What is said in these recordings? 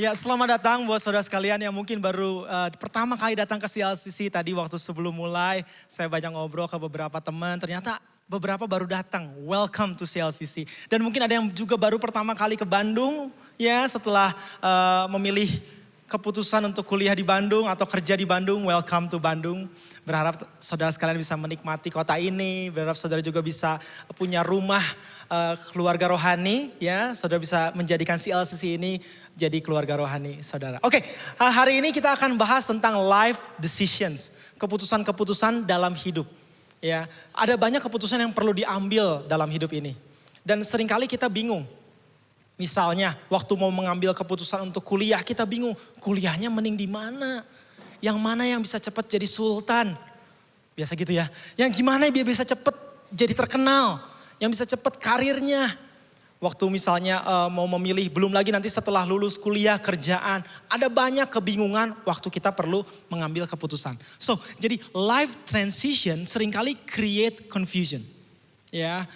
Ya, selamat datang buat saudara sekalian yang mungkin baru pertama kali datang ke CLCC. Tadi waktu sebelum mulai, saya banyak ngobrol ke beberapa teman. Ternyata beberapa baru datang. Welcome to CLCC. Dan mungkin ada yang juga baru pertama kali ke Bandung, ya setelah memilih keputusan untuk kuliah di Bandung atau kerja di Bandung. Welcome to Bandung. Berharap saudara sekalian bisa menikmati kota ini. Berharap saudara juga bisa punya rumah keluarga rohani, ya. Saudara bisa menjadikan CLCC ini jadi keluarga rohani saudara. Oke, hari ini kita akan bahas tentang life decisions, keputusan-keputusan dalam hidup. Ya, ada banyak keputusan yang perlu diambil dalam hidup ini. Dan seringkali kita bingung. Misalnya, waktu mau mengambil keputusan untuk kuliah, kita bingung, kuliahnya mending di mana? Yang mana yang bisa cepat jadi sultan? Biasa gitu ya. Yang gimana biar bisa cepat jadi terkenal? Yang bisa cepat karirnya? Waktu misalnya mau memilih, belum lagi nanti setelah lulus kuliah, kerjaan. Ada banyak kebingungan waktu kita perlu mengambil keputusan. So, jadi life transition seringkali create confusion. Ya,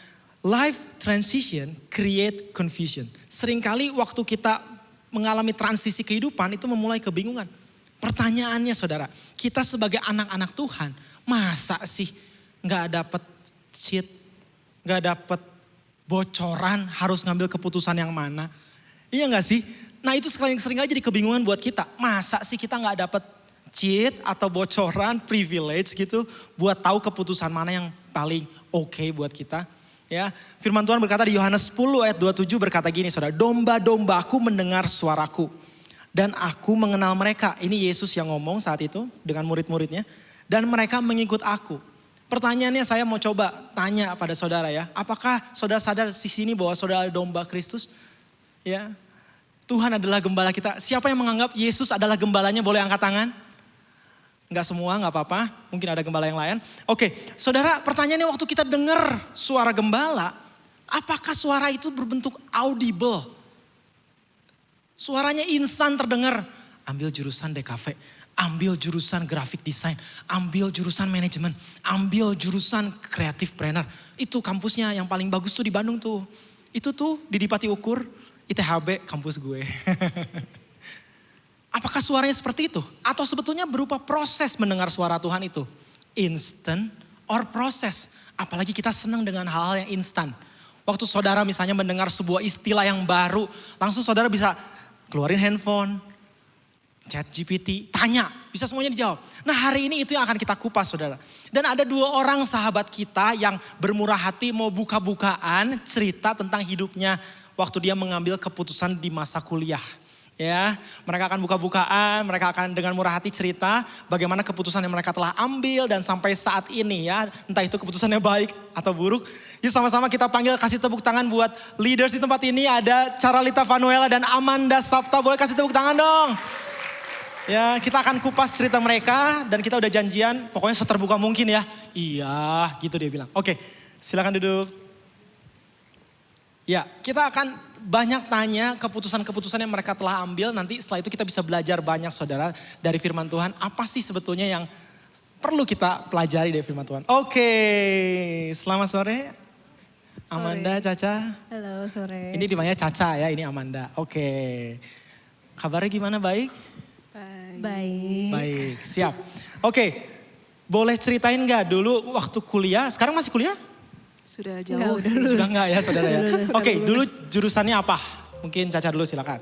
life transition create confusion. Seringkali waktu kita mengalami transisi kehidupan itu memulai kebingungan. Pertanyaannya saudara, kita sebagai anak-anak Tuhan, masa sih gak dapet cheat, gak dapet bocoran harus ngambil keputusan yang mana? Iya gak sih? Nah itu sering aja jadi kebingungan buat kita. Masa sih kita gak dapet cheat atau bocoran, privilege gitu buat tahu keputusan mana yang paling oke buat kita. Ya, firman Tuhan berkata di Yohanes 10 ayat 27 berkata gini saudara, domba-dombaku mendengar suaraku dan aku mengenal mereka. Ini Yesus yang ngomong saat itu dengan murid-muridnya dan mereka mengikut aku. Pertanyaannya saya mau coba tanya pada saudara ya, apakah saudara sadar di sini bahwa saudara domba Kristus? Ya, Tuhan adalah gembala kita. Siapa yang menganggap Yesus adalah gembalanya boleh angkat tangan? Enggak semua, enggak apa-apa. Mungkin ada gembala yang lain. Oke, saudara pertanyaannya waktu kita dengar suara gembala, apakah suara itu berbentuk audible? Suaranya instan terdengar, ambil jurusan DKV, ambil jurusan graphic design, ambil jurusan manajemen, ambil jurusan creative planner. Itu kampusnya yang paling bagus tuh di Bandung tuh. Itu tuh di Dipati Ukur, ITHB kampus gue. Apakah suaranya seperti itu? Atau sebetulnya berupa proses mendengar suara Tuhan itu? Instant or proses? Apalagi kita senang dengan hal-hal yang instan. Waktu saudara misalnya mendengar sebuah istilah yang baru, langsung saudara bisa keluarin handphone, chat GPT, tanya, bisa semuanya dijawab. Nah hari ini itu yang akan kita kupas saudara. Dan ada dua orang sahabat kita yang bermurah hati mau buka-bukaan cerita tentang hidupnya waktu dia mengambil keputusan di masa kuliah. Ya, mereka akan buka-bukaan, mereka akan dengan murah hati cerita bagaimana keputusan yang mereka telah ambil dan sampai saat ini ya, entah itu keputusannya baik atau buruk. Yuk sama-sama kita panggil, kasih tepuk tangan buat leaders di tempat ini, ada Caralita Vanuela dan Amanda Sapta, boleh kasih tepuk tangan dong. Ya, kita akan kupas cerita mereka dan kita udah janjian pokoknya seterbuka mungkin ya. Iya, gitu dia bilang. Oke, silakan duduk. Ya, kita akan banyak tanya keputusan-keputusan yang mereka telah ambil. Nanti setelah itu kita bisa belajar banyak saudara dari firman Tuhan. Apa sih sebetulnya yang perlu kita pelajari dari firman Tuhan. Oke, selamat sore. Amanda, Caca. Halo, sore. Ini dimana Caca ya, ini Amanda. Oke, kabarnya gimana, baik? Baik. Baik, siap. Oke, boleh ceritain gak dulu waktu kuliah, sekarang masih kuliah? Sudah jauh. Sudah enggak ya saudara ya? Oke, dulu jurusannya apa? Mungkin Caca dulu silakan.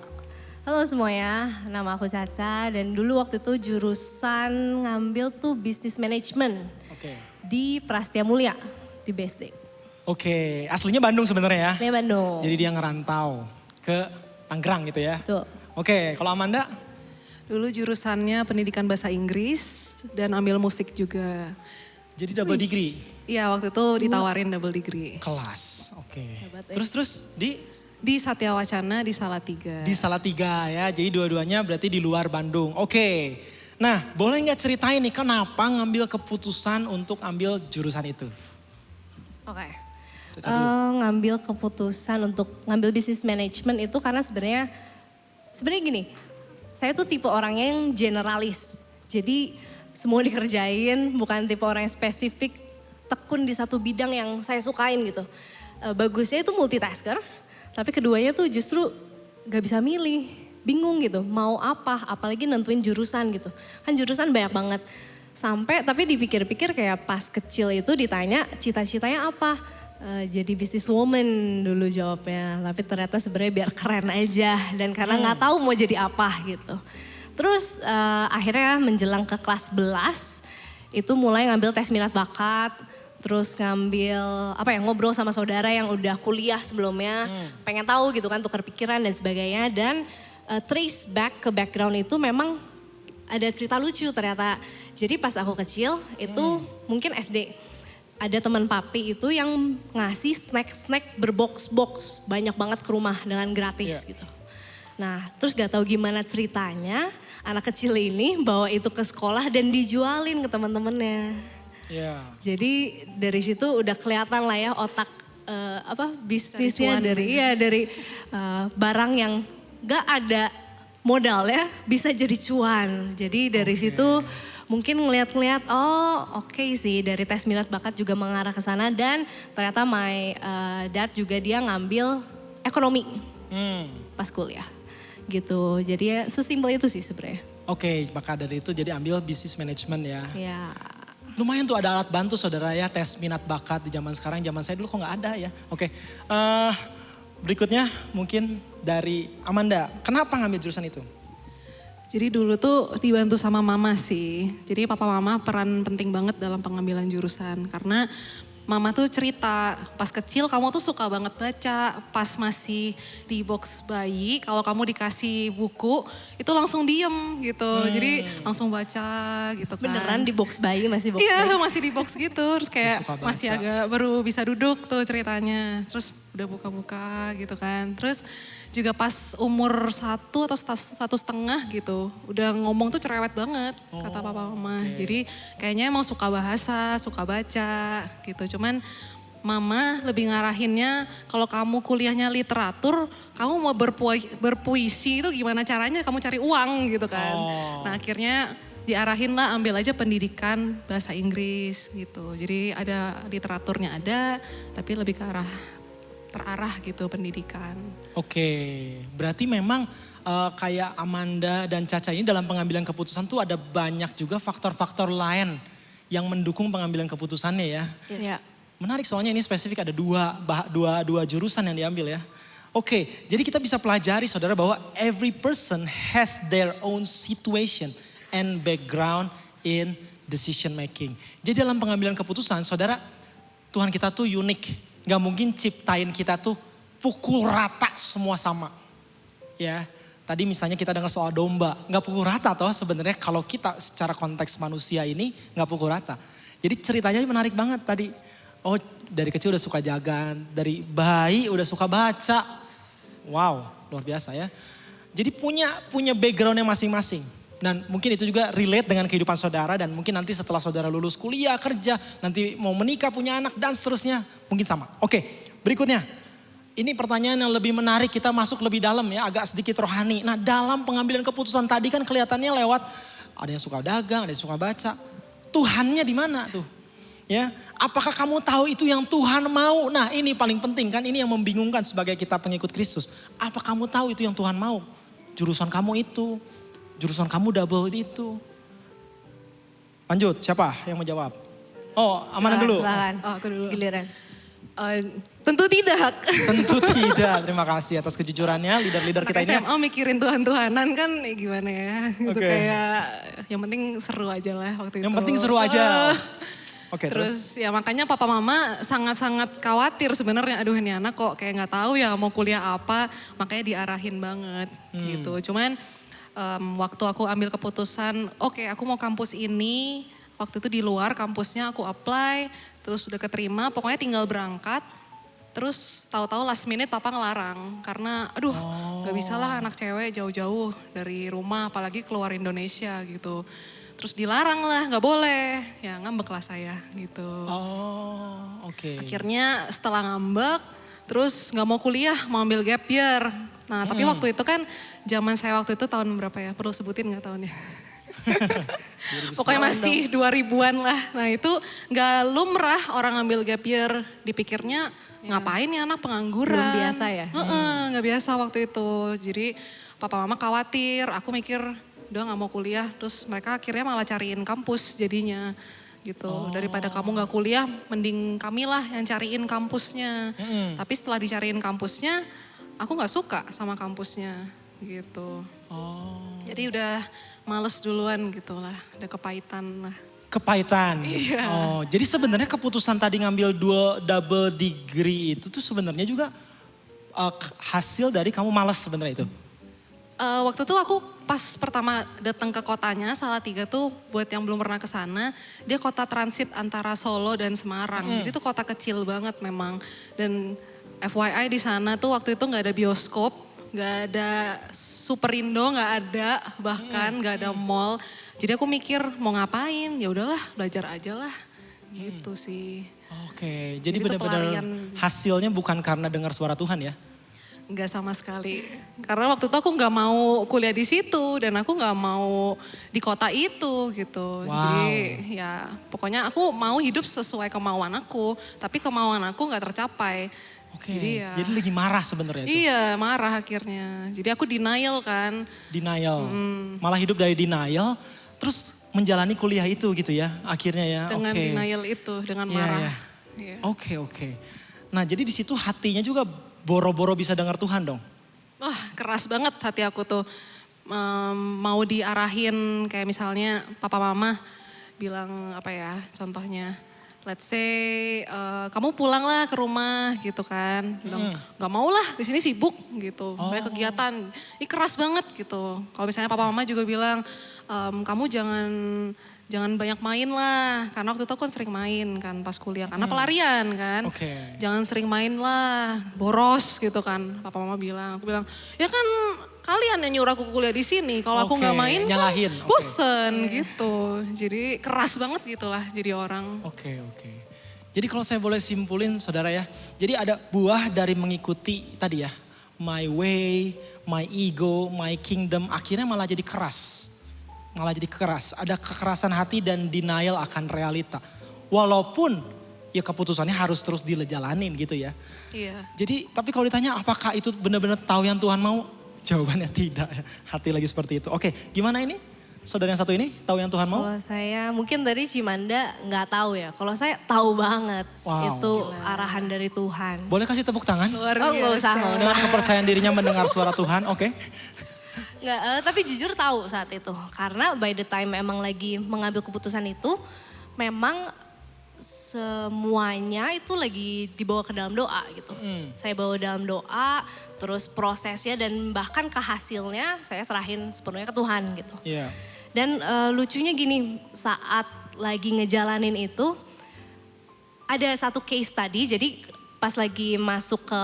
Halo semuanya, nama aku Caca dan dulu waktu itu jurusan ngambil tuh Business Management. Oke. Di Prastia Mulia, di BSD. Oke, aslinya Bandung sebenarnya ya? Aslinya Bandung. Jadi dia ngerantau ke Tangerang gitu ya? Tuh. Oke, kalau Amanda? Dulu jurusannya pendidikan bahasa Inggris dan ambil musik juga. Jadi double degree? Iya waktu itu ditawarin double degree. Kelas, oke. Hebat, ya. Terus di? Di Satya Wacana di Salatiga. Di Salatiga ya, jadi dua-duanya berarti di luar Bandung. Oke, nah boleh nggak ceritain nih kenapa ngambil keputusan untuk ambil jurusan itu? Oke. Caca dulu. Ngambil keputusan untuk ngambil Business Management itu karena sebenarnya gini, saya tuh tipe orang yang generalis. Jadi semua dikerjain, bukan tipe orang yang spesifik, tekun di satu bidang yang saya sukain gitu. Bagusnya itu multitasker, tapi keduanya tuh justru gak bisa milih. bingung gitu mau apa, apalagi nentuin jurusan gitu. Kan jurusan banyak banget. Sampai tapi dipikir-pikir kayak pas kecil itu ditanya cita-citanya apa. Jadi businesswoman dulu jawabnya, tapi ternyata sebenarnya biar keren aja dan karena nggak tahu mau jadi apa gitu. Terus akhirnya menjelang ke kelas 11 itu mulai ngambil tes minat bakat, terus ngambil ngobrol sama saudara yang udah kuliah sebelumnya, pengen tahu gitu kan tukar pikiran dan sebagainya dan trace back ke background itu memang ada cerita lucu ternyata. Jadi pas aku kecil itu mungkin SD. Ada teman papi itu yang ngasih snack-snack berbox-box banyak banget ke rumah dengan gratis gitu. Nah terus gak tahu gimana ceritanya anak kecil ini bawa itu ke sekolah dan dijualin ke teman-temannya. Jadi dari situ udah kelihatan lah ya otak bisnisnya dari barang yang gak ada modal ya bisa jadi cuan. Jadi dari situ mungkin ngeliat-ngeliat oke sih dari tes minat bakat juga mengarah ke sana dan ternyata my dad juga dia ngambil ekonomi pas kuliah gitu. Jadi ya sesimpel itu sih sebenarnya. Oke, maka dari itu jadi ambil business management ya. Ya. Lumayan tuh ada alat bantu saudara ya tes minat bakat di zaman sekarang. Zaman saya dulu kok nggak ada ya. Oke, berikutnya mungkin dari Amanda. Kenapa ngambil jurusan itu? Jadi dulu tuh dibantu sama mama sih. Jadi papa mama peran penting banget dalam pengambilan jurusan. Karena mama tuh cerita pas kecil kamu tuh suka banget baca. Pas masih di box bayi kalau kamu dikasih buku itu langsung diem gitu. Jadi langsung baca gitu kan. Beneran di box bayi masih box bayi? Iya masih di box gitu. Terus kayak masih agak baru bisa duduk tuh ceritanya. Terus udah buka-buka gitu kan. Terus juga pas umur 1 atau 1,5 gitu, udah ngomong tuh cerewet banget kata papa mama. Jadi kayaknya emang suka bahasa, suka baca gitu. Cuman mama lebih ngarahinnya kalau kamu kuliahnya literatur, kamu mau berpuisi itu gimana caranya kamu cari uang gitu kan. Nah akhirnya diarahin lah ambil aja pendidikan bahasa Inggris gitu. Jadi ada literaturnya ada, tapi lebih ke arah terarah gitu pendidikan. Oke, berarti memang kayak Amanda dan Caca ini dalam pengambilan keputusan tuh ada banyak juga faktor-faktor lain yang mendukung pengambilan keputusannya ya. Yes. Menarik soalnya ini spesifik ada dua jurusan yang diambil ya. Oke, jadi kita bisa pelajari saudara bahwa every person has their own situation and background in decision making. Jadi dalam pengambilan keputusan saudara, Tuhan kita tuh unik. Gak mungkin ciptain kita tuh pukul rata semua sama. Ya, tadi misalnya kita dengar soal domba, gak pukul rata toh sebenarnya kalau kita secara konteks manusia ini gak pukul rata. Jadi ceritanya menarik banget tadi. Oh dari kecil udah suka jagan, dari bayi udah suka baca. Wow luar biasa ya. Jadi punya backgroundnya masing-masing. Dan mungkin itu juga relate dengan kehidupan saudara dan mungkin nanti setelah saudara lulus kuliah, kerja, nanti mau menikah, punya anak dan seterusnya mungkin sama. Oke, berikutnya. Ini pertanyaan yang lebih menarik, kita masuk lebih dalam ya, agak sedikit rohani. Nah dalam pengambilan keputusan tadi kan kelihatannya lewat, ada yang suka dagang, ada yang suka baca. Tuhannya di mana tuh? Ya, apakah kamu tahu itu yang Tuhan mau? Nah ini paling penting kan, ini yang membingungkan sebagai kita pengikut Kristus. Apa kamu tahu itu yang Tuhan mau? Jurusan kamu itu. Jurusan kamu double itu. Lanjut, siapa yang mau jawab? Oh, Amanda dulu. Silakan. Oh, aku dulu. Giliran. Tentu tidak. Tentu tidak. Terima kasih atas kejujurannya leader-leader kita ini. SMA mikirin Tuhan-Tuhanan kan gimana ya. Itu kayak yang penting seru aja lah waktu itu. Yang penting seru aja. Oke, terus ya makanya papa mama sangat-sangat khawatir sebenarnya. Aduh ini anak kok kayak nggak tahu ya mau kuliah apa. Makanya diarahin banget gitu. Cuman waktu aku ambil keputusan, oke, aku mau kampus ini, waktu itu di luar kampusnya aku apply, terus udah keterima, pokoknya tinggal berangkat, terus tahu-tahu last minute papa ngelarang, karena aduh gak bisa lah anak cewek jauh-jauh dari rumah, apalagi keluar Indonesia gitu. Terus dilarang lah, gak boleh, ya ngambek lah saya gitu. Akhirnya setelah ngambek, terus gak mau kuliah, mau ambil gap year. Nah tapi waktu itu kan zaman saya waktu itu tahun berapa ya? Perlu sebutin gak tahunnya? Pokoknya masih 2000-an lah. Nah itu gak lumrah orang ambil gap year. Dipikirnya ngapain ya anak pengangguran. Belum biasa ya? Gak biasa waktu itu. Jadi papa mama khawatir, aku mikir udah gak mau kuliah, terus mereka akhirnya malah cariin kampus jadinya gitu. Daripada kamu gak kuliah, mending kamilah yang cariin kampusnya. Tapi setelah dicariin kampusnya, aku gak suka sama kampusnya gitu. Jadi udah males duluan gitu lah, udah kepahitan lah. Kepahitan. Iya. Jadi sebenarnya keputusan tadi ngambil double degree itu tuh sebenarnya juga hasil dari kamu malas sebenarnya itu. Waktu itu aku pas pertama datang ke kotanya, Salatiga tuh buat yang belum pernah ke sana, dia kota transit antara Solo dan Semarang. Jadi itu kota kecil banget memang. Dan FYI di sana tuh waktu itu nggak ada bioskop, nggak ada Superindo, nggak ada, bahkan nggak ada mall. Jadi aku mikir mau ngapain, ya udahlah belajar aja lah, gitu sih. Oke, Jadi jadi itu benar-benar pelarian. hasilnya bukan karena dengar suara Tuhan ya? Nggak sama sekali. Karena waktu itu aku nggak mau kuliah di situ dan aku nggak mau di kota itu gitu. Wow. Jadi ya pokoknya aku mau hidup sesuai kemauan aku, tapi kemauan aku nggak tercapai. Oke, Jadi lagi marah sebenarnya itu. Iya, marah akhirnya. Jadi aku denial kan. Denial, malah hidup dari denial, terus menjalani kuliah itu gitu ya akhirnya ya. Dengan Oke. denial itu, dengan Iya, marah. iya. Iya. Oke. Nah jadi di situ hatinya juga boro-boro bisa dengar Tuhan dong. Wah, keras banget hati aku tuh. Mau diarahin kayak misalnya papa mama bilang apa ya contohnya. Let's say kamu pulanglah ke rumah gitu kan. Bilang gak mau lah di sini sibuk gitu. Banyak kegiatan. Ini keras banget gitu. Kalau misalnya papa mama juga bilang kamu jangan banyak main lah. Karena waktu itu aku kan sering main kan pas kuliah. Karena pelarian kan. Oke. Jangan sering main lah, boros gitu kan. Papa mama bilang, aku bilang, ya kan kalian yang nyuruh aku kuliah di sini. Kalau aku Oke, nggak main, nyalahin. kan Oke. bosen gitu. Jadi keras banget gitulah jadi orang. Oke. Jadi kalau saya boleh simpulin saudara ya. Jadi ada buah dari mengikuti tadi ya. My way, my ego, my kingdom. Akhirnya malah jadi keras. Ada kekerasan hati dan denial akan realita. Walaupun ya keputusannya harus terus dijalanin gitu ya. Iya. Jadi tapi kalau ditanya apakah itu benar-benar tahu yang Tuhan mau? Jawabannya tidak. Hati lagi seperti itu. Oke, gimana ini? Saudara yang satu ini tahu yang Tuhan mau? Kalau saya mungkin dari Cimanda nggak tahu ya. Kalau saya tahu banget Wow. itu arahan dari Tuhan. Boleh kasih tepuk tangan? Luar Oh nggak usah, nggak usah. Dengan kepercayaan dirinya mendengar suara Tuhan, oke? Nggak, tapi jujur tahu saat itu. Karena by the time emang lagi mengambil keputusan itu, memang semuanya itu lagi dibawa ke dalam doa gitu. Saya bawa dalam doa, terus prosesnya dan bahkan ke hasilnya saya serahin sepenuhnya ke Tuhan gitu. Iya. Dan lucunya gini, saat lagi ngejalanin itu, ada satu case tadi, jadi pas lagi masuk ke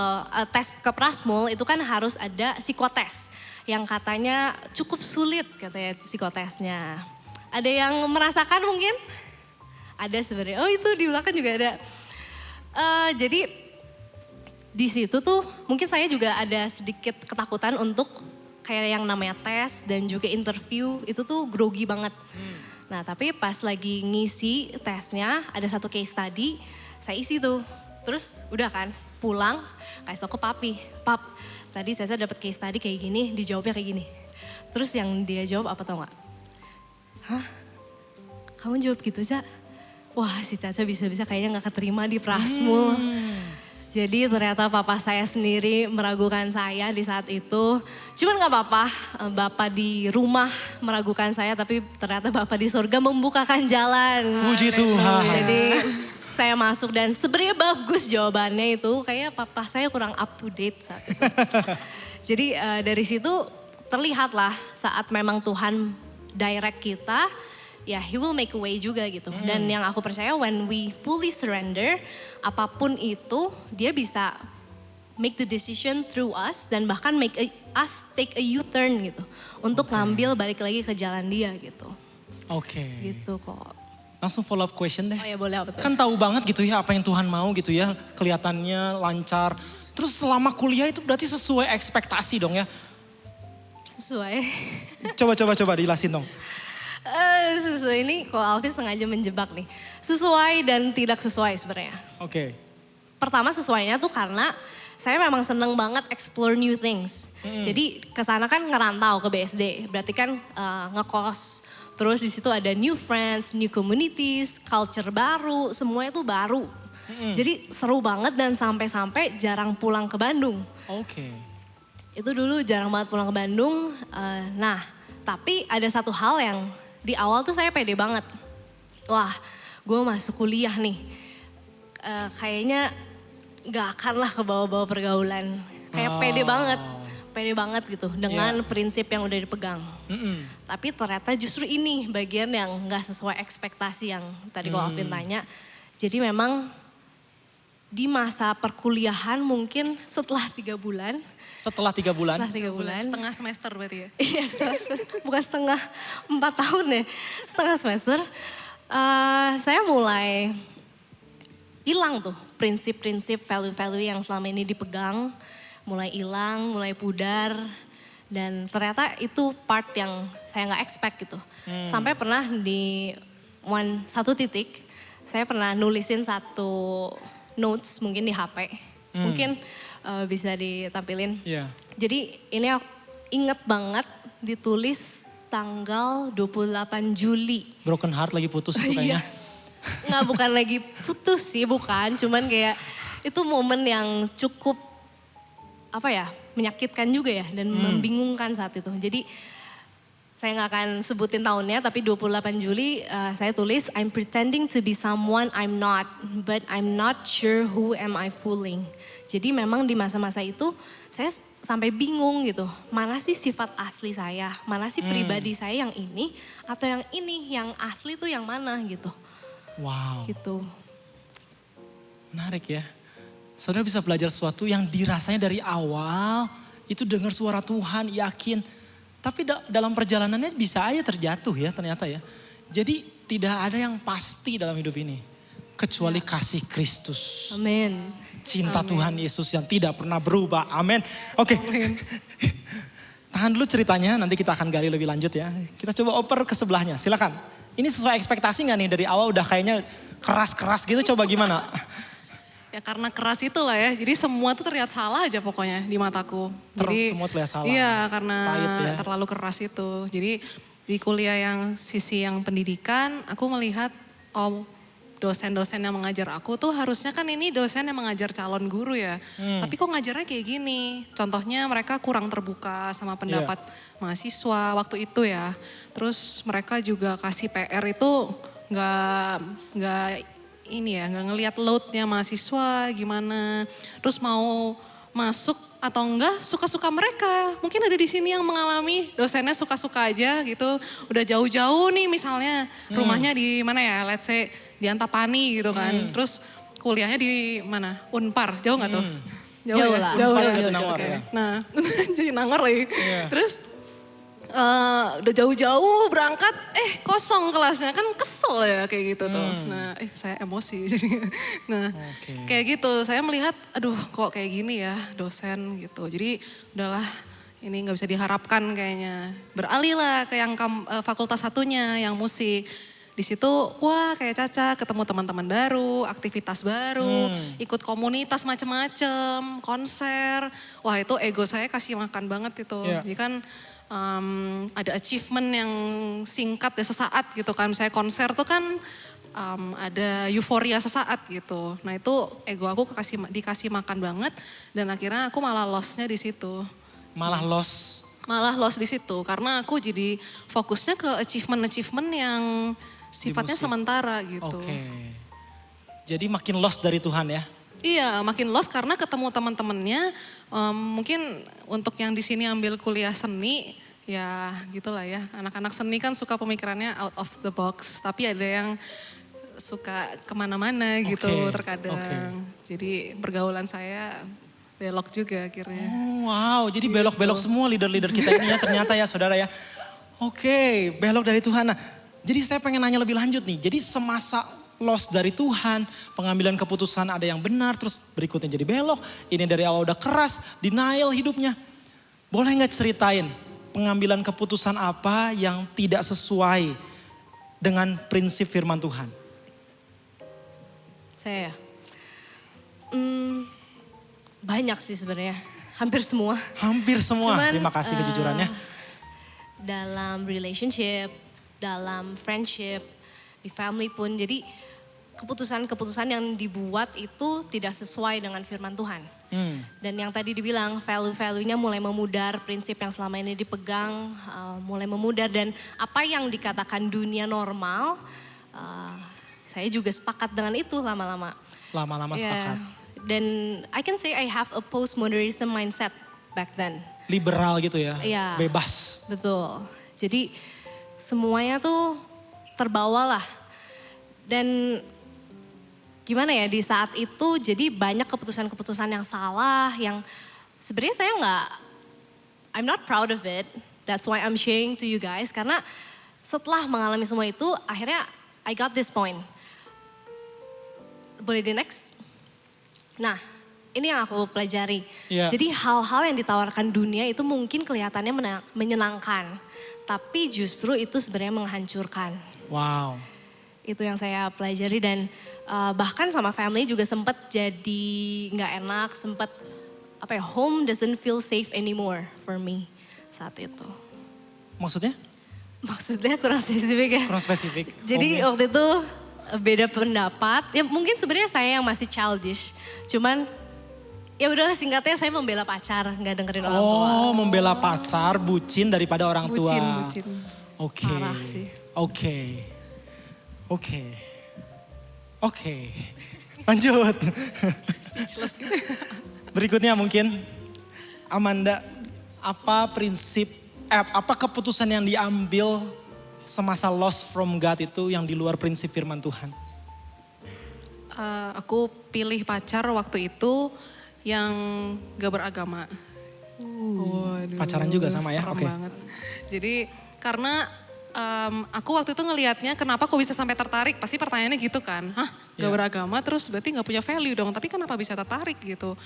tes ke Prasmul itu kan harus ada psikotes. Yang katanya cukup sulit katanya psikotesnya. Ada yang merasakan mungkin? Ada sebenarnya, oh itu di belakang juga ada. Jadi di situ tuh mungkin saya juga ada sedikit ketakutan untuk kayak yang namanya tes dan juga interview itu tuh grogi banget. Nah tapi pas lagi ngisi tesnya ada satu case study, saya isi tuh. Terus udah kan pulang kasih tau ke papi, pap tadi saya dapat case study kayak gini, dijawabnya kayak gini. Terus yang dia jawab apa tau gak? Hah? Kamu jawab gitu Ca? Wah si Caca bisa-bisa kayaknya gak keterima di Prasmul. Jadi ternyata papa saya sendiri meragukan saya di saat itu. Cuman gak apa-apa, bapak di rumah meragukan saya tapi ternyata bapak di surga membukakan jalan. Puji Tuhan. Jadi saya masuk dan sebenarnya bagus jawabannya itu. Kayaknya papa saya kurang up to date saat itu. Jadi dari situ terlihatlah saat memang Tuhan direct kita, ya he will make a way juga gitu. Dan yang aku percaya when we fully surrender, apapun itu dia bisa make the decision through us dan bahkan us take a U-turn gitu. Untuk ngambil balik lagi ke jalan dia gitu. Oke. Gitu kok. Langsung follow up question deh. Oh ya boleh apa tuh? Kan tahu banget gitu ya apa yang Tuhan mau gitu ya. Kelihatannya lancar. Terus selama kuliah itu berarti sesuai ekspektasi dong ya. Sesuai. Coba dijelasin dong. Sesuai ini kok Alvin sengaja menjebak nih. Sesuai dan tidak sesuai sebenarnya. Oke. Pertama sesuainya tuh karena saya memang seneng banget explore new things. Jadi kesana kan ngerantau ke BSD, berarti kan ngekos. Terus di situ ada new friends, new communities, culture baru, semuanya tuh baru. Jadi seru banget dan sampai-sampai jarang pulang ke Bandung. Oke. Itu dulu jarang banget pulang ke Bandung. Nah, tapi ada satu hal yang di awal tuh saya pede banget. Wah, gue masuk kuliah nih. Kayaknya gak akan lah ke bawah-bawah pergaulan. Kayak pede banget gitu dengan prinsip yang udah dipegang. Tapi ternyata justru ini bagian yang gak sesuai ekspektasi yang tadi Ko Alvin tanya. Jadi memang di masa perkuliahan mungkin setelah 3 bulan. Setelah 3 bulan? Setelah 3 bulan. Setengah semester berarti ya? Iya, bukan setengah, 4 tahun ya. Setengah semester. Saya mulai hilang tuh prinsip-prinsip, value-value yang selama ini dipegang. Mulai hilang, mulai pudar. Dan ternyata itu part yang saya gak expect gitu. Sampai pernah di satu titik, saya pernah nulisin satu notes mungkin di HP. Mungkin bisa ditampilin. Iya. Jadi ini aku inget banget ditulis tanggal 28 Juli. Broken heart lagi putus itu kayaknya. Nggak, bukan lagi putus sih, bukan. Cuman kayak itu momen yang cukup menyakitkan juga ya dan membingungkan saat itu. Jadi saya nggak akan sebutin tahunnya, tapi 28 Juli saya tulis, I'm pretending to be someone I'm not, but I'm not sure who am I fooling. Jadi memang di masa-masa itu saya sampai bingung gitu, mana sih sifat asli saya, mana sih pribadi saya yang ini, atau yang ini, yang asli tuh yang mana gitu. Wow. Gitu. Menarik ya. Saudara bisa belajar sesuatu yang dirasanya dari awal, itu dengar suara Tuhan, yakin. Tapi dalam perjalanannya bisa aja terjatuh ya ternyata ya. Jadi tidak ada yang pasti dalam hidup ini. Kecuali kasih Kristus. Amin. Cinta Tuhan Yesus yang tidak pernah berubah. Amin. Oke. Tahan dulu ceritanya, nanti kita akan gali lebih lanjut ya. Kita coba oper ke sebelahnya, silakan. Ini sesuai ekspektasi gak nih dari awal udah kayaknya keras-keras gitu, coba gimana? Ya karena keras itulah ya, jadi semua tuh terlihat salah aja pokoknya di mataku. Jadi semua terlihat salah. Iya, karena Pahit ya. terlalu keras itu. Jadi di kuliah yang sisi yang pendidikan, aku melihat dosen-dosen yang mengajar aku tuh harusnya kan ini dosen yang mengajar calon guru ya. Tapi kok ngajarnya kayak gini? Contohnya mereka kurang terbuka sama pendapat mahasiswa waktu itu ya. Terus mereka juga kasih PR itu nggak ngelihat loadnya mahasiswa gimana. Terus mau masuk atau enggak suka-suka mereka. Mungkin ada di sini yang mengalami dosennya suka-suka aja gitu. Udah jauh-jauh nih misalnya rumahnya di mana ya, let's say di Antapani gitu kan. Terus kuliahnya di mana? Unpar, jauh nggak tuh? Jauh lah. Jauh, Unpar, ya? Jatinangor, Oke. ya. Nah, jadi Nangor lagi. Iya. Terus udah jauh-jauh berangkat, kosong kelasnya, kan kesel ya kayak gitu tuh. Nah, saya emosi jadi. Nah, kayak gitu, saya melihat, aduh kok kayak gini ya dosen gitu. Jadi udahlah, ini nggak bisa diharapkan kayaknya. Beralih lah ke yang fakultas satunya, yang musik. Di situ, wah kayak Caca ketemu teman-teman baru, aktivitas baru, ikut komunitas macem-macem, konser. Wah itu ego saya kasih makan banget itu. Jadi kan ada achievement yang singkat ya sesaat gitu kan. Misalnya konser tuh kan ada euforia sesaat gitu. Nah itu ego aku dikasih makan banget dan akhirnya aku malah loss-nya di situ. Malah loss di situ karena aku jadi fokusnya ke achievement yang sifatnya sementara gitu. Oke. Jadi makin lost dari Tuhan ya? Iya, makin lost karena ketemu teman-temannya. Mungkin untuk yang di sini ambil kuliah seni, ya gitulah ya. Anak-anak seni kan suka pemikirannya out of the box, tapi ada yang suka kemana-mana gitu terkadang. Jadi pergaulan saya belok juga akhirnya. Oh, wow, jadi belok-belok semua leader-leader kita ini ya ternyata ya saudara ya. Oke, belok dari Tuhan. Nah, jadi saya pengen nanya lebih lanjut nih. Jadi semasa lost dari Tuhan, pengambilan keputusan ada yang benar, terus berikutnya jadi belok. Ini dari awal udah keras, denial hidupnya. Boleh gak ceritain pengambilan keputusan apa yang tidak sesuai dengan prinsip firman Tuhan? Saya Banyak sih sebenarnya, hampir semua. Hampir semua, Cuman, terima kasih kejujurannya. Dalam relationship, dalam friendship, di family pun. Jadi keputusan-keputusan yang dibuat itu tidak sesuai dengan firman Tuhan. Dan yang tadi dibilang value-value-nya mulai memudar, prinsip yang selama ini dipegang mulai memudar. Dan apa yang dikatakan dunia normal, saya juga sepakat dengan itu lama-lama. Lama-lama sepakat. Dan I can say I have a postmodernism mindset back then. Liberal gitu ya, Iya. bebas. Betul. Jadi semuanya tuh terbawa lah. Dan gimana ya, di saat itu jadi banyak keputusan-keputusan yang salah yang sebenarnya saya I'm not proud of it. That's why I'm sharing to you guys. Karena setelah mengalami semua itu akhirnya I got this point. Boleh di next? Nah, ini yang aku pelajari. Iya. Jadi hal-hal yang ditawarkan dunia itu mungkin kelihatannya menyenangkan. Tapi justru itu sebenarnya menghancurkan. Wow. Itu yang saya pelajari dan bahkan sama family juga sempat jadi nggak enak. Sempat home doesn't feel safe anymore for me saat itu. Maksudnya? Maksudnya kurang spesifik ya. Kurang spesifik. Jadi Home-nya. waktu itu beda pendapat. Ya mungkin sebenarnya saya yang masih childish. Cuman ya udahlah, singkatnya saya membela pacar, nggak dengerin orang tua. Oh, membela pacar, bucin daripada orang tua. Bucin. Oke. Parah sih. Oke. Lanjut. Speechless gitu. Berikutnya mungkin Amanda, apa keputusan yang diambil semasa lost from God itu yang di luar prinsip firman Tuhan? Aku pilih pacar waktu itu yang gak beragama. Waduh, Pacaran juga sama ya? serem Oke. banget. Jadi karena aku waktu itu ngelihatnya kenapa kok bisa sampai tertarik, pasti pertanyaannya gitu kan. Hah, gak Iya. beragama terus berarti gak punya value dong, tapi kenapa bisa tertarik gitu.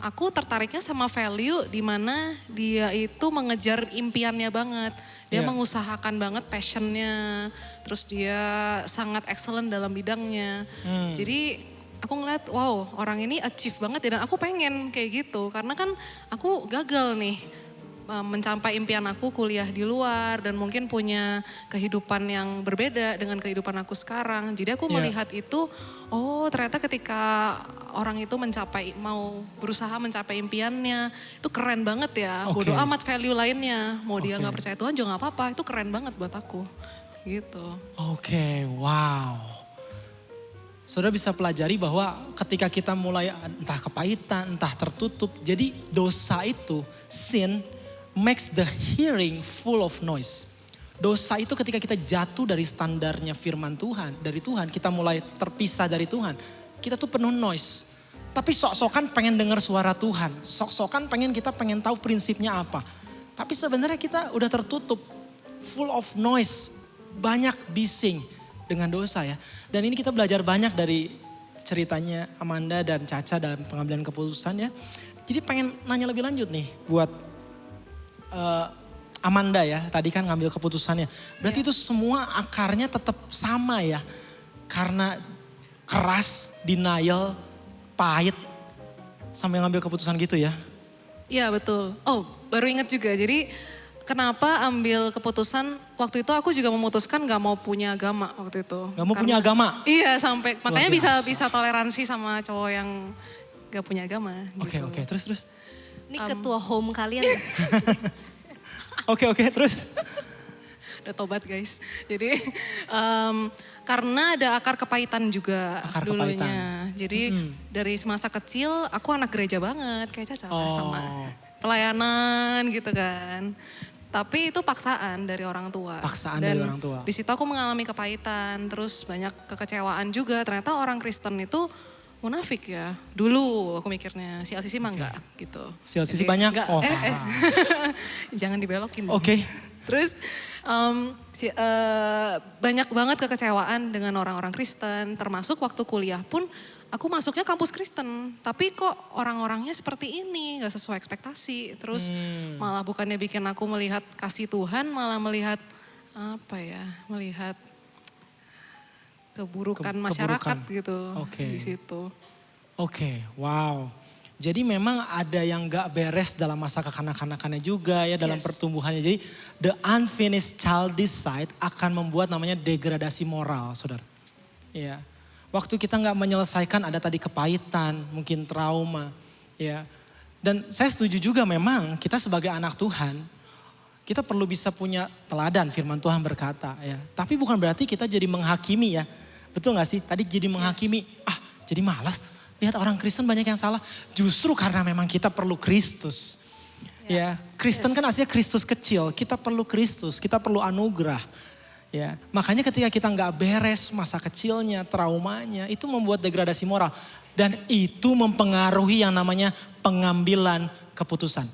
Aku tertariknya sama value di mana dia itu mengejar impiannya banget. Dia Iya. mengusahakan banget passionnya, terus dia sangat excellent dalam bidangnya. Jadi aku ngeliat, wow, orang ini achieve banget ya, dan aku pengen kayak gitu. Karena kan aku gagal nih mencapai impian aku kuliah di luar dan mungkin punya kehidupan yang berbeda dengan kehidupan aku sekarang. Jadi aku Iya. melihat itu, oh ternyata ketika orang itu mau berusaha mencapai impiannya, itu keren banget ya. Oke. Bodo amat value lainnya, mau dia Oke. nggak percaya Tuhan juga nggak apa-apa, itu keren banget buat aku. Gitu. Oke, wow. Saudara bisa pelajari bahwa ketika kita mulai entah kepahitan, entah tertutup. Jadi dosa itu, sin, makes the hearing full of noise. Dosa itu ketika kita jatuh dari standarnya firman Tuhan, dari Tuhan, kita mulai terpisah dari Tuhan. Kita tuh penuh noise. Tapi sok-sokan pengen dengar suara Tuhan. Sok-sokan kita pengen tahu prinsipnya apa. Tapi sebenarnya kita udah tertutup, full of noise. Banyak bising dengan dosa ya. Dan ini kita belajar banyak dari ceritanya Amanda dan Caca dalam pengambilan keputusan ya. Jadi pengen nanya lebih lanjut nih buat Amanda ya. Tadi kan ngambil keputusannya. Berarti itu semua akarnya tetap sama ya. Karena keras, denial, pahit sampai ngambil keputusan gitu ya. Iya betul. Oh baru ingat juga, jadi kenapa ambil keputusan waktu itu aku juga memutuskan gak mau punya agama waktu itu. Gak mau punya agama? Iya sampai, makanya biasa. bisa toleransi sama cowok yang gak punya agama. Gitu. Oke, terus. Ini ketua home kalian. Oke, terus. Udah tobat guys. Jadi karena ada akar kepahitan juga Akar dulunya. kepahitan. Jadi dari semasa kecil aku anak gereja banget kayak Caca lah, sama Oh. pelayanan gitu kan. Tapi itu paksaan dari orang tua. Paksaan Dan dari orang tua. di situ aku mengalami kepahitan, terus banyak kekecewaan juga. Ternyata orang Kristen itu munafik ya. Dulu aku mikirnya, si LCC mah enggak gitu. Si LCC Jadi, banyak? enggak, Oh, jangan dibelokin. Oke. Terus banyak banget kekecewaan dengan orang-orang Kristen, termasuk waktu kuliah pun aku masuknya kampus Kristen. Tapi kok orang-orangnya seperti ini, gak sesuai ekspektasi. Terus malah bukannya bikin aku melihat kasih Tuhan, malah melihat melihat keburukan masyarakat keburukan. gitu Oke. di situ. Oke, wow. Jadi memang ada yang gak beres dalam masa kekanak-kanakannya juga ya, dalam pertumbuhannya. Jadi the unfinished childish side akan membuat namanya degradasi moral, saudara. Ya, waktu kita gak menyelesaikan ada tadi kepahitan, mungkin trauma. Ya, dan saya setuju juga memang kita sebagai anak Tuhan, kita perlu bisa punya teladan firman Tuhan berkata ya. Tapi bukan berarti kita jadi menghakimi ya. Betul gak sih? Tadi jadi menghakimi, jadi malas. Lihat orang Kristen banyak yang salah. Justru karena memang kita perlu Kristus. Ya, Kristen kan aslinya Kristus kecil. Kita perlu Kristus, kita perlu anugerah. Ya, makanya ketika kita nggak beres masa kecilnya, traumanya, itu membuat degradasi moral. Dan itu mempengaruhi yang namanya pengambilan keputusan.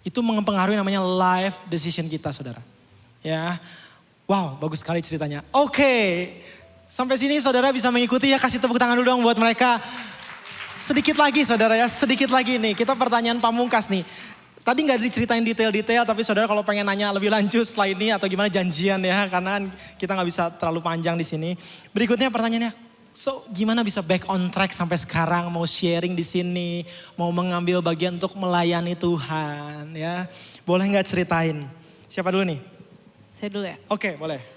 Itu mempengaruhi namanya life decision kita, saudara. Ya, wow, bagus sekali ceritanya. Oke. Sampai sini saudara bisa mengikuti ya, kasih tepuk tangan dulu dong buat mereka. Sedikit lagi saudara ya, sedikit lagi nih. Kita pertanyaan pamungkas nih. Tadi gak diceritain detail-detail, tapi saudara kalau pengen nanya lebih lanjut setelah ini atau gimana janjian ya. Karena kan kita gak bisa terlalu panjang di sini. Berikutnya pertanyaannya, so gimana bisa back on track sampai sekarang, mau sharing di sini, mau mengambil bagian untuk melayani Tuhan ya. Boleh gak ceritain? Siapa dulu nih? Saya dulu ya. Oke, boleh.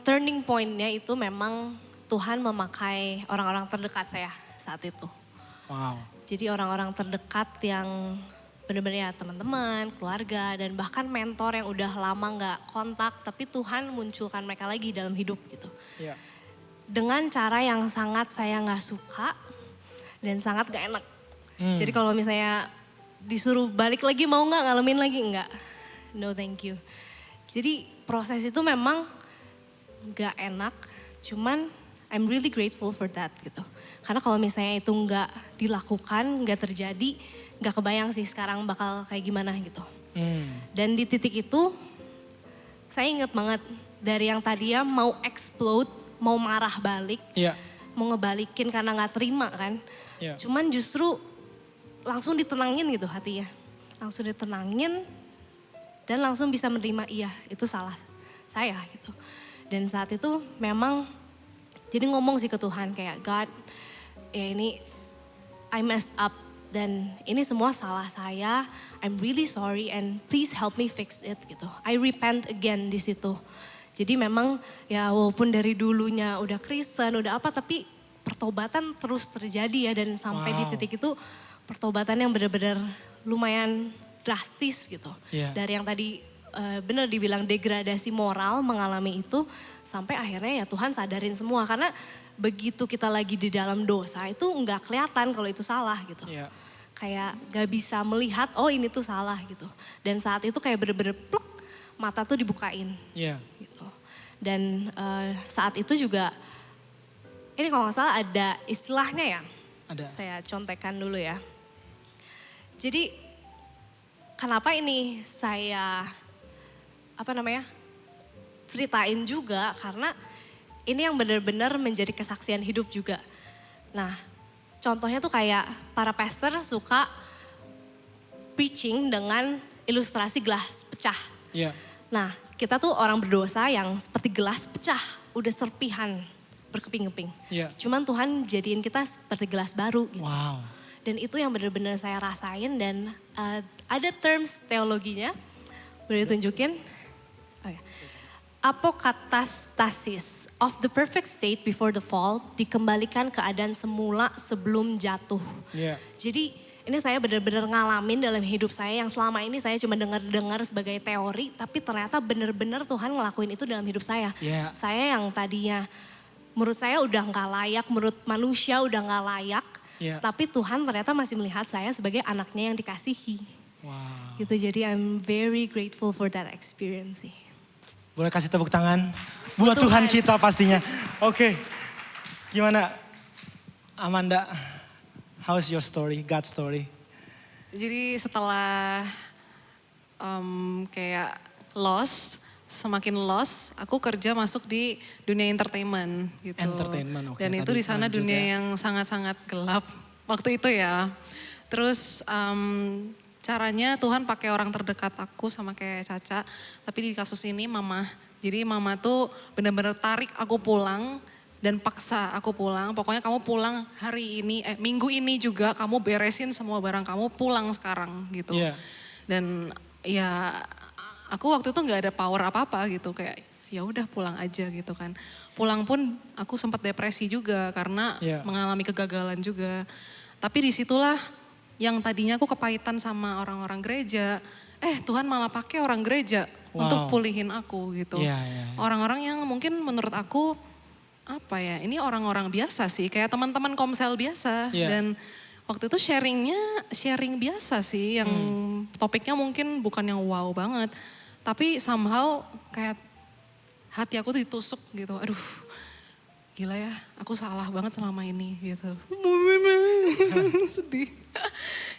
Turning point-nya itu memang Tuhan memakai orang-orang terdekat saya saat itu. Wow. Jadi orang-orang terdekat yang benar-benar ya teman-teman, keluarga, dan bahkan mentor yang udah lama gak kontak, tapi Tuhan munculkan mereka lagi dalam hidup gitu. Yeah. Dengan cara yang sangat saya gak suka dan sangat gak enak. Jadi kalau misalnya disuruh balik lagi mau gak ngalamin lagi? Enggak, no thank you. Jadi proses itu memang gak enak, cuman I'm really grateful for that gitu. Karena kalau misalnya itu gak dilakukan, gak terjadi, gak kebayang sih sekarang bakal kayak gimana gitu. Dan di titik itu, saya inget banget dari yang tadinya mau explode, mau marah balik, mau ngebalikin karena gak terima kan. Cuman justru langsung ditenangin gitu hatinya. Langsung ditenangin dan langsung bisa menerima iya itu salah saya gitu. Dan saat itu memang jadi ngomong sih ke Tuhan kayak God ya ini I messed up dan ini semua salah saya. I'm really sorry and please help me fix it gitu. I repent again di situ. Jadi memang ya walaupun dari dulunya udah Kristen udah apa tapi pertobatan terus terjadi ya dan sampai di titik itu pertobatan yang benar-benar lumayan drastis gitu. Dari yang tadi benar dibilang degradasi moral mengalami itu sampai akhirnya ya Tuhan sadarin semua karena begitu kita lagi di dalam dosa itu nggak kelihatan kalau itu salah gitu. Kayak gak bisa melihat oh ini tuh salah gitu. Dan saat itu kayak bener-bener pluk mata tuh dibukain gitu. Dan saat itu juga ini kalau gak salah ada istilahnya ya. Ada. Saya contekan dulu ya. Jadi kenapa ini saya ceritain juga karena ini yang benar-benar menjadi kesaksian hidup juga. Nah, contohnya tuh kayak para pastor suka preaching dengan ilustrasi gelas pecah. Nah, kita tuh orang berdosa yang seperti gelas pecah, udah serpihan, berkeping-keping. Cuman Tuhan jadiin kita seperti gelas baru gitu. Wow. Dan itu yang benar-benar saya rasain dan ada terms teologinya, boleh ditunjukin? Oh ya. Apokatastasis of the perfect state before the fall dikembalikan keadaan semula sebelum jatuh. Jadi ini saya benar-benar ngalamin dalam hidup saya yang selama ini saya cuma dengar-dengar sebagai teori, tapi ternyata benar-benar Tuhan ngelakuin itu dalam hidup saya. Saya yang tadinya menurut saya udah nggak layak, menurut manusia udah nggak layak, tapi Tuhan ternyata masih melihat saya sebagai anaknya yang dikasihi. Gitu, jadi I'm very grateful for that experience sih. Boleh kasih tepuk tangan buat Tuhan kita pastinya. Oke, gimana Amanda? How's your story, God's story? Jadi setelah kayak semakin lost, aku kerja masuk di dunia entertainment gitu. Entertainment, oke. Dan itu di sana dunia yang sangat-sangat gelap waktu itu ya. Terus caranya Tuhan pakai orang terdekat aku sama kayak Caca, tapi di kasus ini mama. Jadi mama tuh benar-benar tarik aku pulang dan paksa aku pulang. Pokoknya kamu pulang hari ini, minggu ini juga kamu beresin semua barang kamu, pulang sekarang gitu. Iya. Dan ya aku waktu itu nggak ada power apa-apa gitu, kayak ya udah pulang aja gitu kan. Pulang pun aku sempat depresi juga karena mengalami kegagalan juga. Tapi disitulah yang tadinya aku kepahitan sama orang-orang gereja, Tuhan malah pakai orang gereja untuk pulihin aku gitu. Orang-orang yang mungkin menurut aku apa ya, ini orang-orang biasa sih, kayak teman-teman komsel biasa. Dan waktu itu sharing biasa sih, yang topiknya mungkin bukan yang wow banget. Tapi somehow kayak hati aku ditusuk gitu, aduh gila ya, aku salah banget selama ini gitu. Sedih.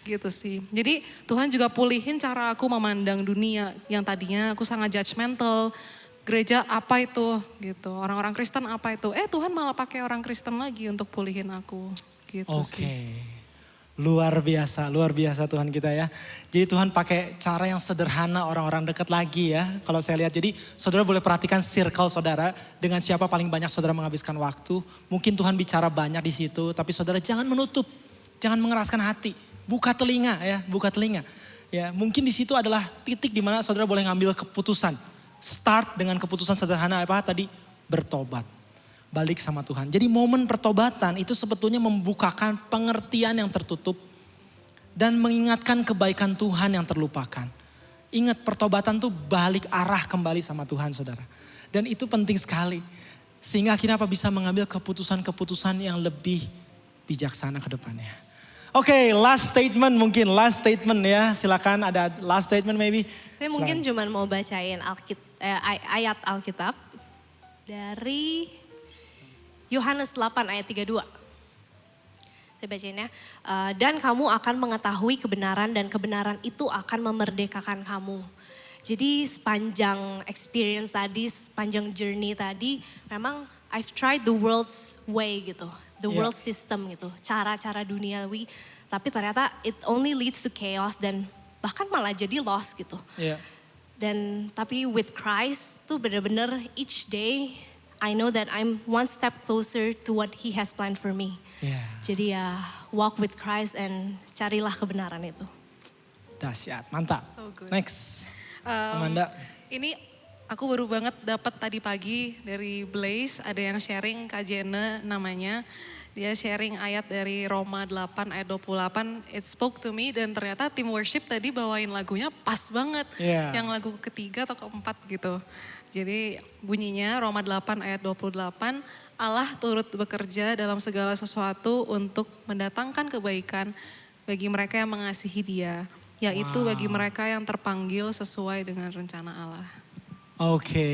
Gitu sih. Jadi Tuhan juga pulihin cara aku memandang dunia yang tadinya aku sangat judgmental. Gereja apa itu gitu, orang-orang Kristen apa itu. Tuhan malah pakai orang Kristen lagi untuk pulihin aku gitu sih. Luar biasa Tuhan kita ya. Jadi Tuhan pakai cara yang sederhana orang-orang dekat lagi ya. Kalau saya lihat, jadi saudara boleh perhatikan circle saudara. Dengan siapa paling banyak saudara menghabiskan waktu. Mungkin Tuhan bicara banyak di situ. Tapi saudara jangan menutup, jangan mengeraskan hati. Buka telinga ya, buka telinga. Ya, mungkin di situ adalah titik di mana saudara boleh ngambil keputusan. Start dengan keputusan sederhana apa tadi? Bertobat. Balik sama Tuhan. Jadi momen pertobatan itu sebetulnya membukakan pengertian yang tertutup dan mengingatkan kebaikan Tuhan yang terlupakan. Ingat, pertobatan tuh balik arah kembali sama Tuhan saudara. Dan itu penting sekali. Sehingga akhirnya bisa mengambil keputusan-keputusan yang lebih bijaksana ke depannya. Oke, last statement ya. Silakan ada last statement maybe. Saya mungkin cuma mau bacain ayat Alkitab dari Yohanes 8 ayat 32. Saya bacain ya. Dan kamu akan mengetahui kebenaran dan kebenaran itu akan memerdekakan kamu. Jadi sepanjang experience tadi, sepanjang journey tadi, memang I've tried the world's way gitu. The world system gitu. Cara-cara duniawi. Tapi ternyata it only leads to chaos dan bahkan malah jadi lost gitu. Dan tapi with Christ tuh benar-benar each day I know that I'm one step closer to what He has planned for me. Jadi ya walk with Christ and carilah kebenaran itu. Dahsyat, mantap. So good. Next, Amanda. Ini aku baru banget dapat tadi pagi dari Blaze, ada yang sharing Kak Jena namanya. Dia sharing ayat dari Roma 8 ayat 28, it spoke to me, dan ternyata tim worship tadi bawain lagunya pas banget. Yang lagu ketiga atau keempat gitu. Jadi bunyinya Roma 8 ayat 28, Allah turut bekerja dalam segala sesuatu untuk mendatangkan kebaikan bagi mereka yang mengasihi Dia, yaitu bagi mereka yang terpanggil sesuai dengan rencana Allah. Oke.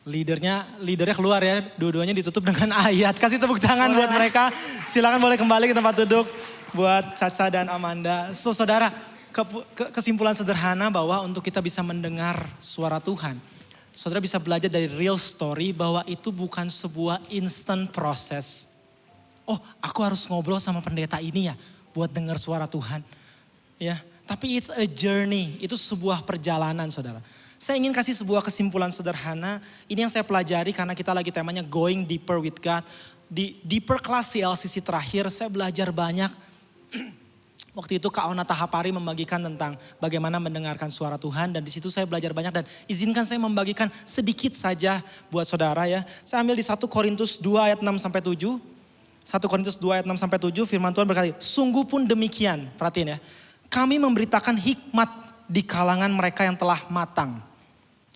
Leadernya keluar ya, dua-duanya ditutup dengan ayat. Kasih tepuk tangan buat mereka. Silakan boleh kembali ke tempat duduk buat Caca dan Amanda. So saudara, kesimpulan sederhana bahwa untuk kita bisa mendengar suara Tuhan, saudara bisa belajar dari real story bahwa itu bukan sebuah instant proses. Oh, aku harus ngobrol sama pendeta ini ya buat dengar suara Tuhan. Ya, tapi it's a journey, itu sebuah perjalanan saudara. Saya ingin kasih sebuah kesimpulan sederhana. Ini yang saya pelajari karena kita lagi temanya Going Deeper with God. Di Deeper Class CLCC terakhir saya belajar banyak. Waktu itu Kak Ona Tahapari membagikan tentang bagaimana mendengarkan suara Tuhan. Dan di situ saya belajar banyak dan izinkan saya membagikan sedikit saja buat saudara ya. Saya ambil di 1 Korintus 2 ayat 6-7. 1 Korintus 2 ayat 6-7 firman Tuhan berkata, sungguh pun demikian, perhatiin ya. Kami memberitakan hikmat di kalangan mereka yang telah matang.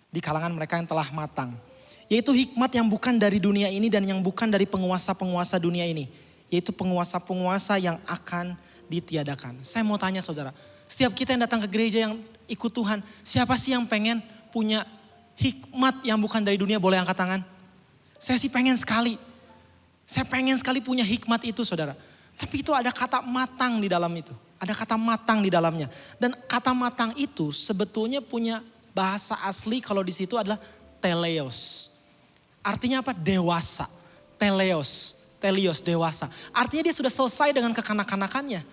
Di kalangan mereka yang telah matang. Yaitu hikmat yang bukan dari dunia ini dan yang bukan dari penguasa-penguasa dunia ini. Yaitu penguasa-penguasa yang akan ditiadakan. Saya mau tanya saudara, setiap kita yang datang ke gereja yang ikut Tuhan, siapa sih yang pengen punya hikmat yang bukan dari dunia? Boleh angkat tangan? Saya sih pengen sekali. Saya pengen sekali punya hikmat itu saudara. Tapi itu ada kata matang di dalam itu. Ada kata matang di dalamnya. Dan kata matang itu sebetulnya punya bahasa asli kalau di situ adalah teleos. Artinya apa? Dewasa. Teleos, dewasa. Artinya dia sudah selesai dengan kekanak-kanakannya.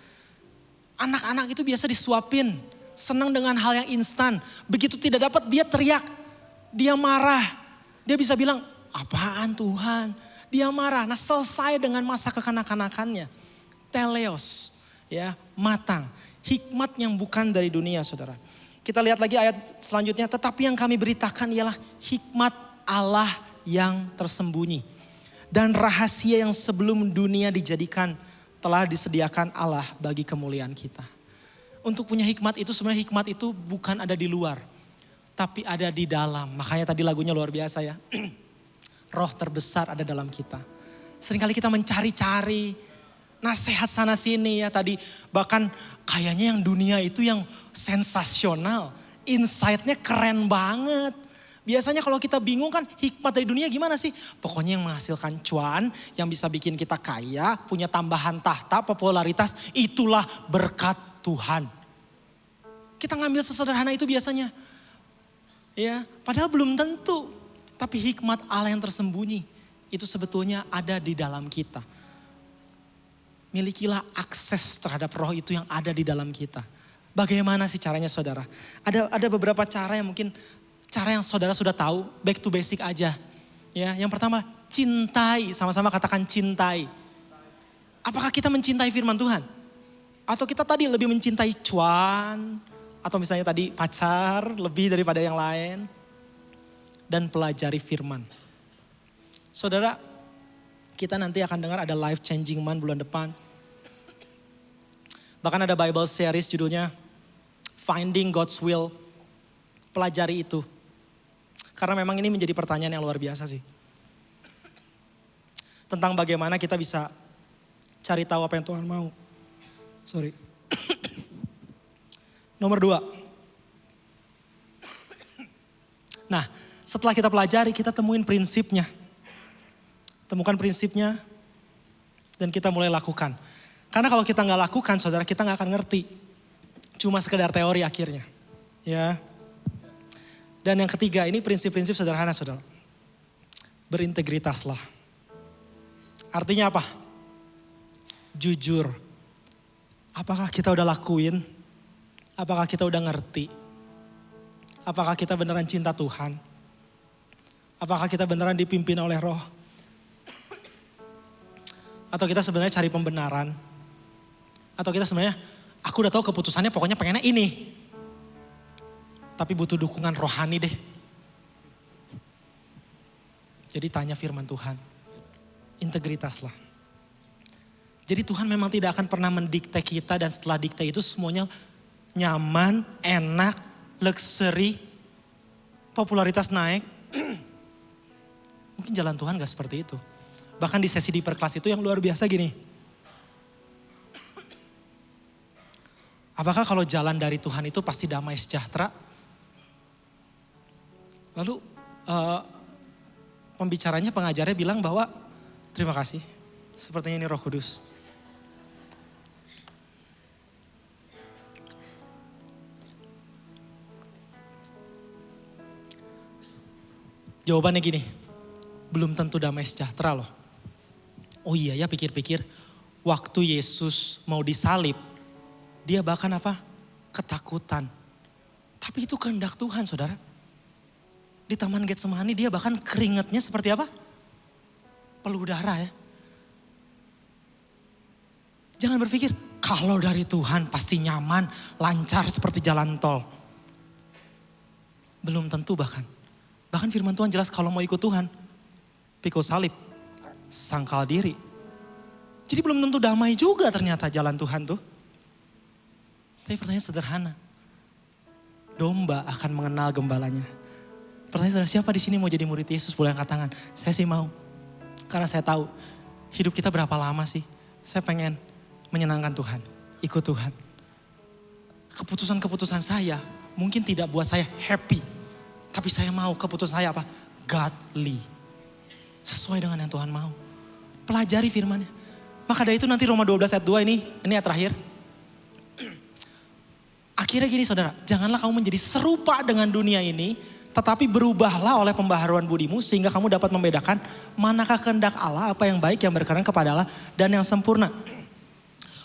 Anak-anak itu biasa disuapin. Senang dengan hal yang instan. Begitu tidak dapat dia teriak. Dia marah. Dia bisa bilang, apaan Tuhan? Dia marah. Nah selesai dengan masa kekanak-kanakannya. Teleos, ya, matang. Hikmat yang bukan dari dunia, saudara. Kita lihat lagi ayat selanjutnya. Tetapi yang kami beritakan ialah hikmat Allah yang tersembunyi. Dan rahasia yang sebelum dunia dijadikan telah disediakan Allah bagi kemuliaan kita. Untuk punya hikmat itu sebenarnya hikmat itu bukan ada di luar. Tapi ada di dalam. Makanya tadi lagunya luar biasa ya. Roh terbesar ada dalam kita. Seringkali kita mencari-cari nasihat sana sini ya tadi. Bahkan kayaknya yang dunia itu yang sensasional. Insight-nya keren banget. Biasanya kalau kita bingung kan hikmat dari dunia gimana sih? Pokoknya yang menghasilkan cuan, yang bisa bikin kita kaya, punya tambahan tahta, popularitas, itulah berkat Tuhan. Kita ngambil sesederhana itu biasanya. Ya, padahal belum tentu. Tapi hikmat Allah yang tersembunyi itu sebetulnya ada di dalam kita. Milikilah akses terhadap roh itu yang ada di dalam kita. Bagaimana sih caranya saudara? Ada beberapa cara yang mungkin cara yang saudara sudah tahu, back to basic aja. Ya, yang pertama cintai, sama-sama katakan cintai. Apakah kita mencintai firman Tuhan? Atau kita tadi lebih mencintai cuan, atau misalnya tadi pacar lebih daripada yang lain? Dan pelajari firman. Saudara, kita nanti akan dengar ada life changing month bulan depan. Bahkan ada Bible series judulnya Finding God's Will. Pelajari itu. Karena memang ini menjadi pertanyaan yang luar biasa sih. Tentang bagaimana kita bisa cari tahu apa yang Tuhan mau. Sorry. Nomor 2. Nah, setelah kita pelajari, kita temuin prinsipnya. Temukan prinsipnya dan kita mulai lakukan. Karena kalau kita nggak lakukan, saudara, kita nggak akan ngerti. Cuma sekedar teori akhirnya. Ya. Dan yang ketiga, ini prinsip-prinsip sederhana, saudara. Berintegritaslah. Artinya apa? Jujur. Apakah kita udah lakuin? Apakah kita udah ngerti? Apakah kita beneran cinta Tuhan? Apakah kita beneran dipimpin oleh Roh? Atau kita sebenarnya cari pembenaran? Atau kita sebenarnya, aku udah tahu keputusannya pokoknya pengennya ini. Tapi butuh dukungan rohani deh. Jadi tanya firman Tuhan. Integritaslah. Jadi Tuhan memang tidak akan pernah mendikte kita dan setelah dikte itu semuanya nyaman, enak, luxury, popularitas naik. Mungkin jalan Tuhan gak seperti itu. Bahkan di sesi di perkelas itu yang luar biasa gini. Apakah kalau jalan dari Tuhan itu pasti damai sejahtera? Lalu pembicaranya, pengajarnya bilang bahwa terima kasih, sepertinya ini Roh Kudus. Jawabannya gini, belum tentu damai sejahtera loh. Oh iya ya, pikir-pikir waktu Yesus mau disalib, dia bahkan apa? Ketakutan. Tapi itu kehendak Tuhan, saudara. Di Taman Getsemani dia bahkan keringatnya seperti apa? Peluh darah ya. Jangan berpikir kalau dari Tuhan pasti nyaman, lancar seperti jalan tol. Belum tentu bahkan. Bahkan firman Tuhan jelas kalau mau ikut Tuhan, pikul salib, sangkal diri. Jadi belum tentu damai juga ternyata jalan Tuhan tuh. Tapi pertanyaan sederhana. Domba akan mengenal gembalanya. Pertanyaan siapa di sini mau jadi murid Yesus? Boleh angkat tangan. Saya sih mau. Karena saya tahu hidup kita berapa lama sih. Saya pengen menyenangkan Tuhan. Ikut Tuhan. Keputusan-keputusan saya mungkin tidak buat saya happy. Tapi saya mau keputusan saya apa? Godly. Sesuai dengan yang Tuhan mau. Pelajari firman-Nya. Maka dari itu nanti Roma 12 ayat 2 ini yang terakhir. Akhirnya gini saudara, janganlah kamu menjadi serupa dengan dunia ini, tetapi berubahlah oleh pembaharuan budimu sehingga kamu dapat membedakan manakah kehendak Allah, apa yang baik, yang berkenan kepada Allah, dan yang sempurna.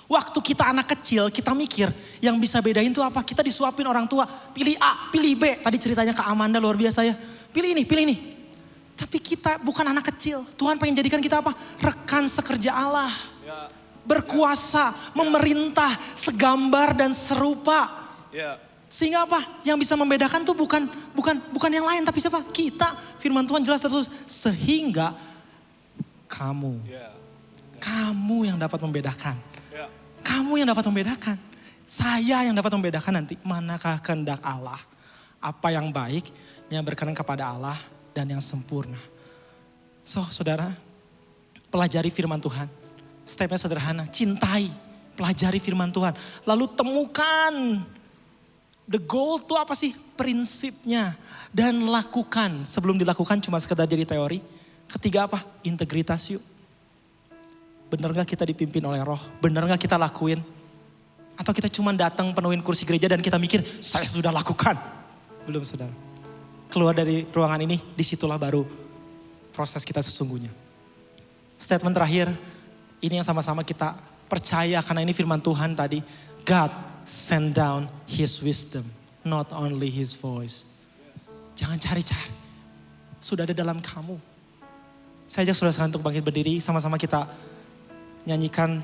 Waktu kita anak kecil, kita mikir yang bisa bedain tuh apa? Kita disuapin orang tua, pilih A, pilih B. Tadi ceritanya Kak Amanda luar biasa ya. Pilih ini, pilih ini. Tapi kita bukan anak kecil. Tuhan pengen jadikan kita apa? Rekan sekerja Allah. Berkuasa, memerintah, segambar dan serupa. Sehingga apa? Yang bisa membedakan tuh bukan yang lain, tapi siapa? Kita. Firman Tuhan jelas terus. Sehingga kamu yang dapat membedakan. Kamu yang dapat membedakan. Saya yang dapat membedakan nanti manakah kehendak Allah. Apa yang baik, yang berkenan kepada Allah dan yang sempurna. So, saudara, pelajari firman Tuhan. Stepnya sederhana, cintai, pelajari firman Tuhan. Lalu temukan the goal itu apa sih? Prinsipnya. Dan lakukan. Sebelum dilakukan cuma sekedar jadi teori. Ketiga apa? Integritas yuk. Benar gak kita dipimpin oleh Roh? Benar gak kita lakuin? Atau kita cuma datang penuhin kursi gereja dan kita mikir, saya sudah lakukan. Belum, saudara. Keluar dari ruangan ini, disitulah baru proses kita sesungguhnya. Statement terakhir, ini yang sama-sama kita percaya karena ini firman Tuhan tadi. God send down His wisdom, not only His voice. Jangan cari-cari, sudah ada dalam kamu. Saya ajak saudara untuk bangkit berdiri, sama-sama kita nyanyikan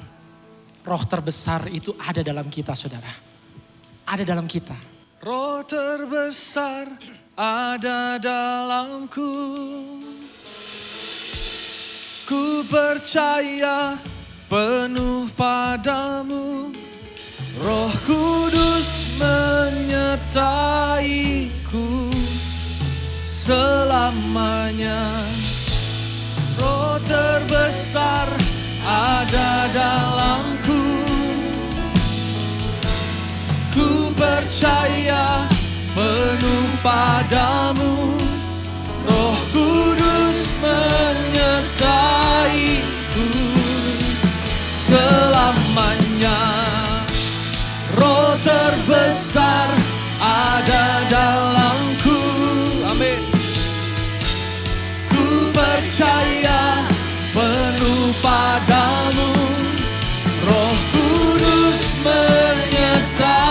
roh terbesar itu ada dalam kita, saudara. Ada dalam kita. Roh terbesar ada dalamku. Ku percaya penuh padamu. Roh Kudus menyertaiku selamanya. Roh terbesar ada dalamku. Ku percaya penuh padamu. Roh Kudus menyertaiku selamanya. Roh terbesar ada dalamku. Amin. Ku percaya penuh padamu. Roh Kudus menyertaiku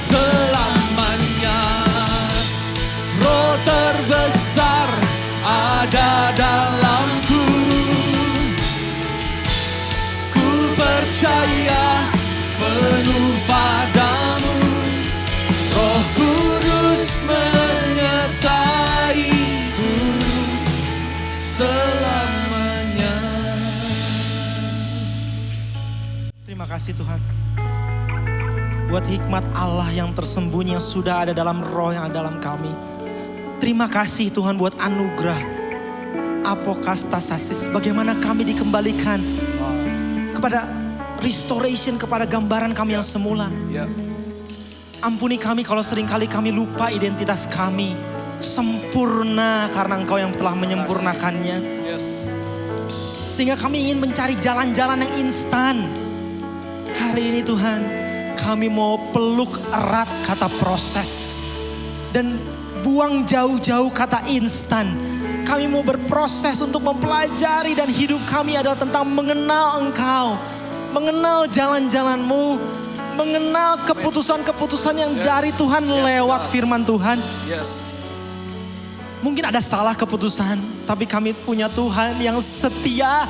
selamanya. Roh terbesar ada dalamku. Ku percaya penuh padamu. Roh Kudus menyertaiku selamanya. Terima kasih Tuhan. Buat hikmat Allah yang tersembunyi yang sudah ada dalam roh yang ada dalam kami. Terima kasih Tuhan buat anugerah apokastasis. Bagaimana kami dikembalikan kepada restoration, kepada gambaran kami yang semula. Ampuni kami kalau seringkali kami lupa identitas kami. Sempurna karena Engkau yang telah menyempurnakannya. Sehingga kami ingin mencari jalan-jalan yang instan. Hari ini Tuhan, kami mau peluk erat kata proses. Dan buang jauh-jauh kata instan. Kami mau berproses untuk mempelajari dan hidup kami adalah tentang mengenal Engkau. Mengenal jalan-jalan-Mu. Mengenal keputusan-keputusan yang dari Tuhan lewat firman Tuhan. Mungkin ada salah keputusan, tapi kami punya Tuhan yang setia.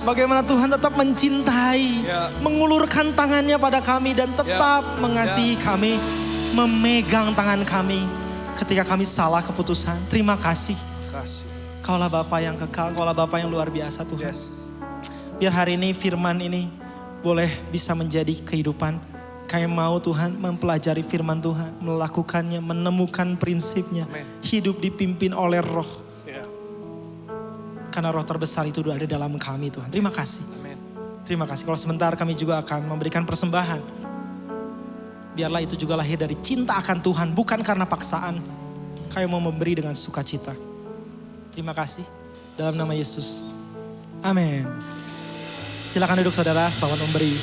Bagaimana Tuhan tetap mencintai, mengulurkan tangannya pada kami dan tetap mengasihi kami, memegang tangan kami ketika kami salah keputusan. Terima kasih. Kaulah Bapa yang kekal, Kaulah Bapa yang luar biasa Tuhan. Biar hari ini firman ini boleh bisa menjadi kehidupan. Kami mau Tuhan mempelajari firman Tuhan, melakukannya, menemukan prinsipnya. Hidup dipimpin oleh Roh. Karena Roh terbesar itu ada dalam kami Tuhan. Terima kasih. Terima kasih. Kalau sebentar kami juga akan memberikan persembahan. Biarlah itu juga lahir dari cinta akan Tuhan, bukan karena paksaan. Kami mau memberi dengan sukacita. Terima kasih. Dalam nama Yesus. Amin. Silakan duduk saudara, selamat memberi.